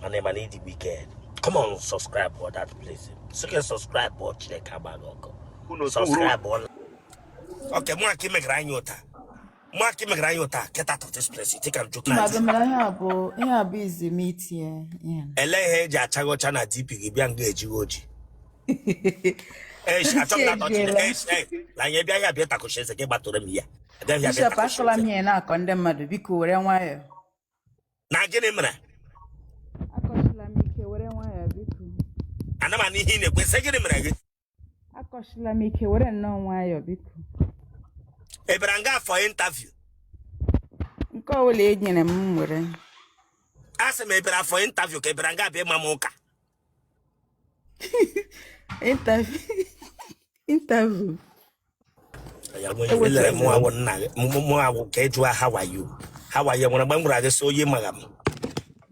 and then I need the weekend. Come on, subscribe for that place. So you can subscribe for Chileka. Subscribe on. Okay, Mwaki Megranyota. Mwaki Megranyota, get out of this place. You take a joke. Madam, I have busy meeting. Elehe Jachago Chana DP, Bianga Jigoji. I told that like you be a bit of questions again, but to them here. Then you Bishop Akola me and I condemn Madubiku, where and wire. Naginimra. Akoshla me, where and wire, Biku. And I'm in a second. Akoshla me, where and no wire, Biku. Ebranga for interview. Go lady and a moon. Ask me for interview, Kebranga be Mamoka. Interview. How are you? How are you? When I'm so you, madam.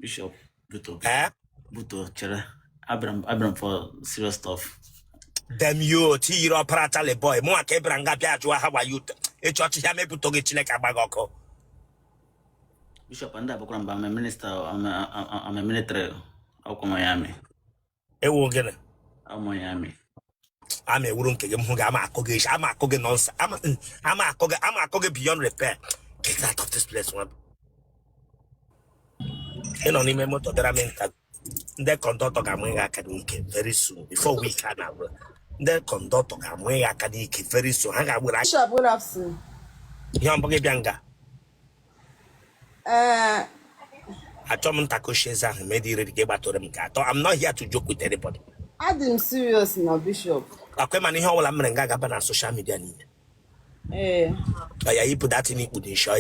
Bishop, Buto. Eh? Buto, Chere. Abram for serious stuff. Damn you, Tiro Pratale boy. Moa Kebranga Biajua, how are you? A church Yame Putogi Chileka Bagoko. Bishop, and I'm a minister, I'm a military. How come Miami? A wogan. How Miami? I'm a woman, I'm a cogish, I'm a cogan nonsense. I'm a coga beyond repair. Get out of this place, one. You know, remember to the the conductor Gamway Academic very soon, before we can have the conductor Gamway Academic very soon. Hang out with Bishop, what up, sir? Young Bianga. I told him Takosheza made it ready to get to them. I'm not here to joke with anybody. I'm serious now, Bishop. I come and hear all I'm going to on social media. You put that in it with the show.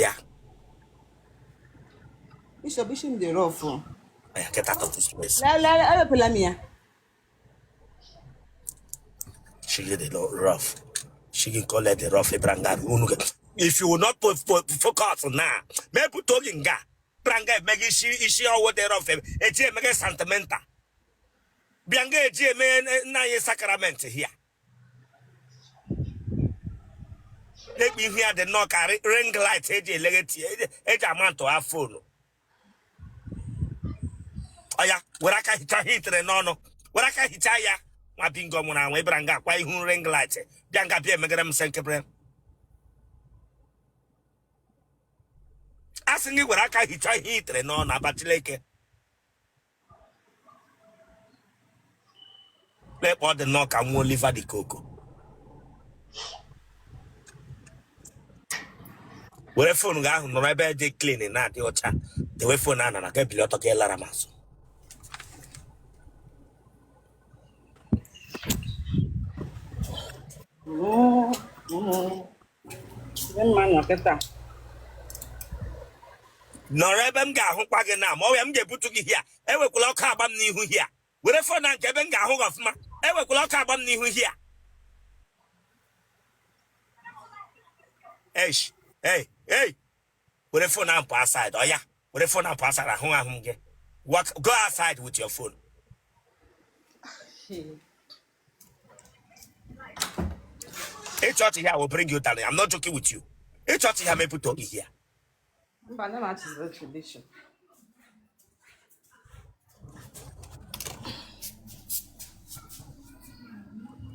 Bishop, the rough. I get out of this place. She get the rough. She can call it the rough. If you will not focus on now, maybe talking Branga, Maggie, she or what they're off. It's a mega sentimental. Bianga, man, Naya Sacrament here. Let me hear the knock, ring light, edge amount to our phone. Oh, yeah, where I can hit the no, where I can hit ya. My bingo when I Branga, why who ring light, Bianga Bia Megram Sankabre. Asking you where I can hit the no, but like. Let all the knock and won't leave the cocoa. Where phone guy, no, my bed, they cleaning that the ocha. The way phone and I get below to get Laramas. No, Rebem Gahon Pagana, more I'm get put to here. Ever could lock up on you here. Where phone and Kevin Gahon of ma, ever could lock up on you here. Hey. Where phone and pass outside, oh yeah. Where phone and pass at home, go outside with your phone. A church here will bring you down. I'm not joking with you. A church here may put here. But no match is the tradition.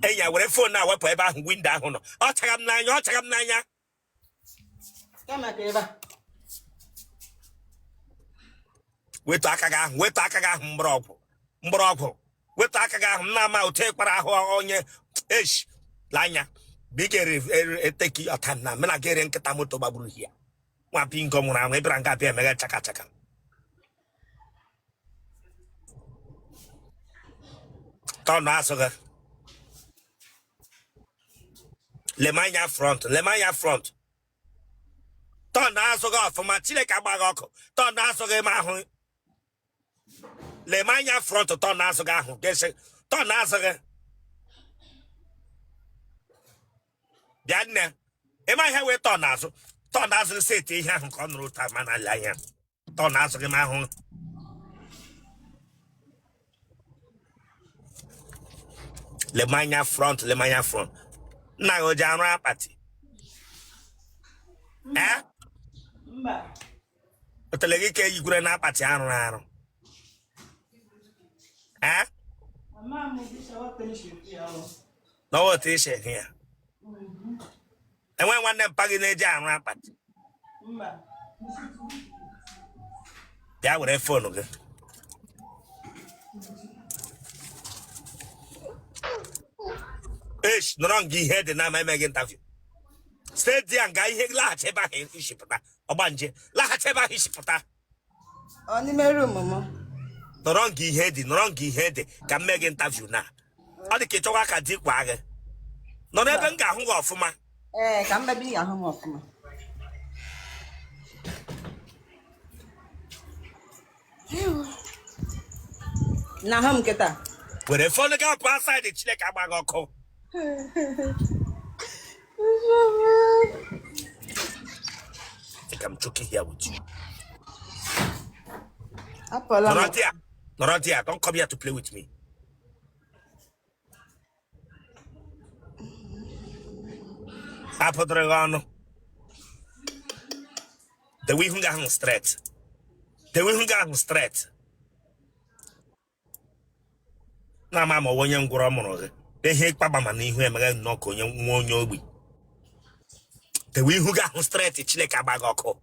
Hey, yeah, where phone now, what ever win down. Oh, Tagam Nanya. Come at Eva. Wait, Akaga, Mbropo. Wait, Akaga, Nama, take what I on ye. Ish, Lanya. Bigger take your time now. Men are getting Katamoto Babu here. One being come around, maybe I'm going to mega chaka. Don't answer. Lemanya front. Don't answer for my chile cabagoko. Don't answer my home. Lemanya front, don't answer. Guess it. Don't answer. Dadna. Am I here with Tonazo? Tonazo city, he hasn't come through time and I lie. Tonazo, my home. Lemanya front. Now, down rapati. Eh? But the lady you couldn't apathy. Eh? No what is here? And when one them pagging a jam rapat. That would have fun, okay? Ish, no wrong, he had the name I make interview. Stay there and guy, he laughed about his shipata, or banje, laughed about his shipata. Only my room, Mama. No wrong, he had it, can make interview now. All the Kitowaka dick wagon. No, never got hung off for my. Come baby, I'm home of me. Now, home get that. When a phone got outside the chick, I'm going to call. I'm joking here with you. Noradia, don't come here to play with me. Apodregano. The way who got straight. The way who got straight. Na mama wonye ngworo moro. The hek papa man ihu emega nnoko onye ogbi. The way who got straight chileka bagoko.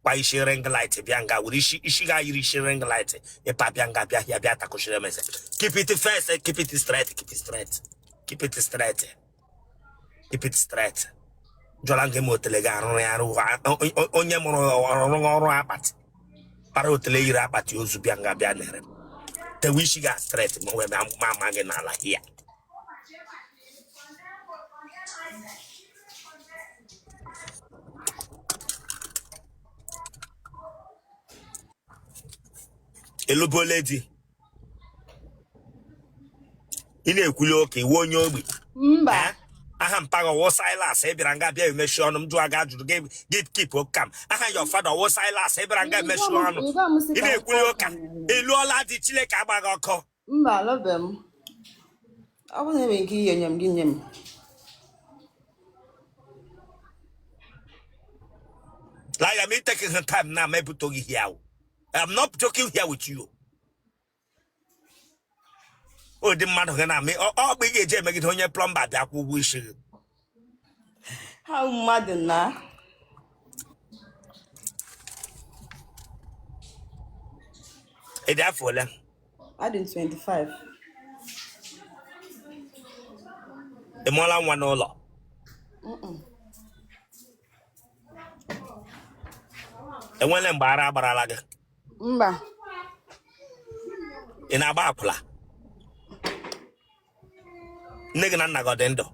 Why is she ring light? Bianga, would she got you ring light? A papianga, Bia Takoshire message. Keep it first, keep it straight, keep it straight. Keep it straight. Keep it straight. Jolange motelega, onye moro apat. Parotele irapat, you Zubianga Bianere. The wish she got straight, Mamma Genala here. Elubo lady. Ile kuloke wonyo obi. Mba. Aha mpaga wo Silas ebiranga bia emeshi onum du aga ajuru gatekeep okam. Aha your father wo Silas ebiranga emeshi onum. Ile kuloka. Eluola di Chileke agbaga oko. Mba, love them. I wasn't even giving them. Like I'm taking some time now, maybe to here. I'm not joking here with you. Oh, the man who can me. Oh, big age, make it on your plumber that will wish you. How mad now? It's that for them. I did 25. The Mola one all. And when I'm baralaga. Mba. In a bapla. Nigga na got endo.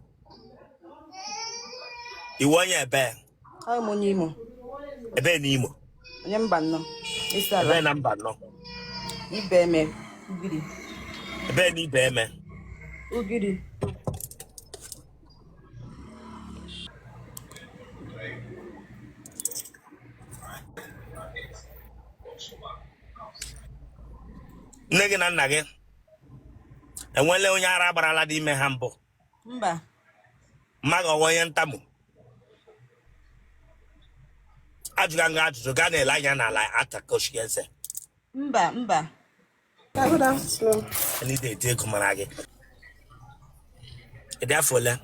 You want your bear. I'm on you. A bear nemo. Yambano. It's a bear number no. You bear me. Ugiri. A bear need bear man. Ugiri. Nigga na nugget. And when Leon Arab Aladi me hambo. Mba. Mago Wayan Tamu. Ajuganga to Gane Liana like Atakosh yes. Mba. Good afternoon. I need to take Kumaragi. Therefore,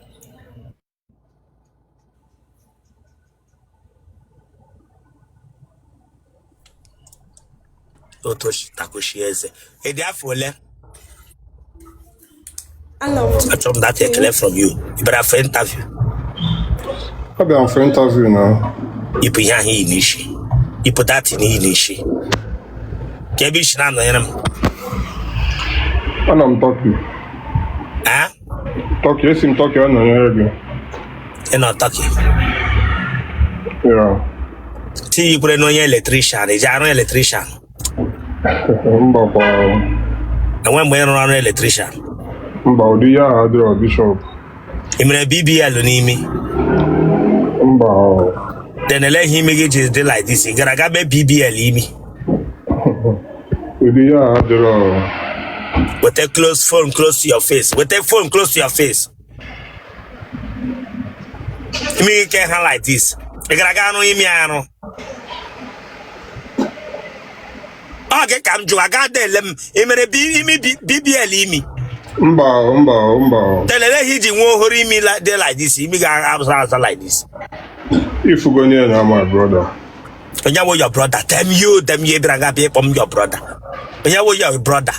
Totosh Takoshi yes. Therefore, I told that take clear from you. You better for interview. I'll be on for interview now. You put your in ishi. You put that in ishi. Kebish na no yenam. And I'm talking. Ah? Talking, yes, I'm talking on the You're not talking. Yeah. See, you put no electrician. Is an electrician. Mbaba. And when we're on electrician. Mbaudia Adro Bishop. You mean a BBL on me? Mbao. Then let him make it like this. You gotta get BBL me. Udia Adro. With a close phone close to your face. With a phone close to your face. You mean you can't have like this? You gotta go no imiano. Okay, come to a goddamn BBL imi. Mba. Tell her he won't hurry me like they like this. He answer like this. If you go near now, my brother. When you were your brother, them you bring up your brother. When you were your brother.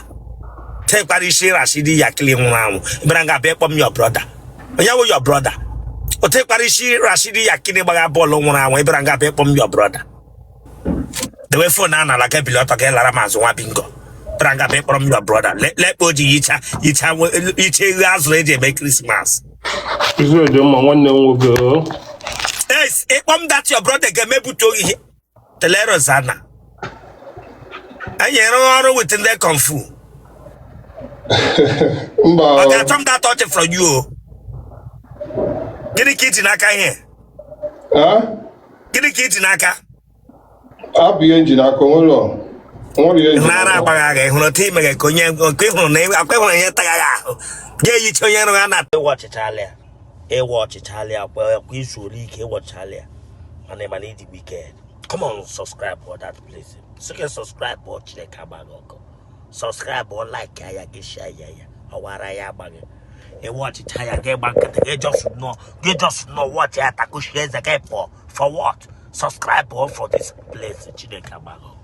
Take Parishi Rashidi Yakli Mram, bring up your brother. When you were your brother. Or take Parishi Rashidi Yakini Bagabolo when bring up your brother. The way for Nana like a pilot again, Laramaz, one bingo. Bring up from your brother. Let Boji each last ready make Christmas. Is it the one will go? Yes, that your brother can maybe to the letter Sana. And you're within their kung fu. Okay, some that touch from you. Get the kid in Aka here. Huh? Get the kid in Aka. I'll be engine. I come along. Nara Bagage, who team a conyan or Quihon name, I'm going to get you to Yana to watch Italia. A watch Italia, well, we should leak a watch Italia. And then I need the weekend. Come on, subscribe for that, please. So you can subscribe, watch the Kabago. Subscribe or like Kaya Gisha, or what I am. A watch Italia, get back at the you just know what Yatakush is again for what? Subscribe for this place, Chidekabago.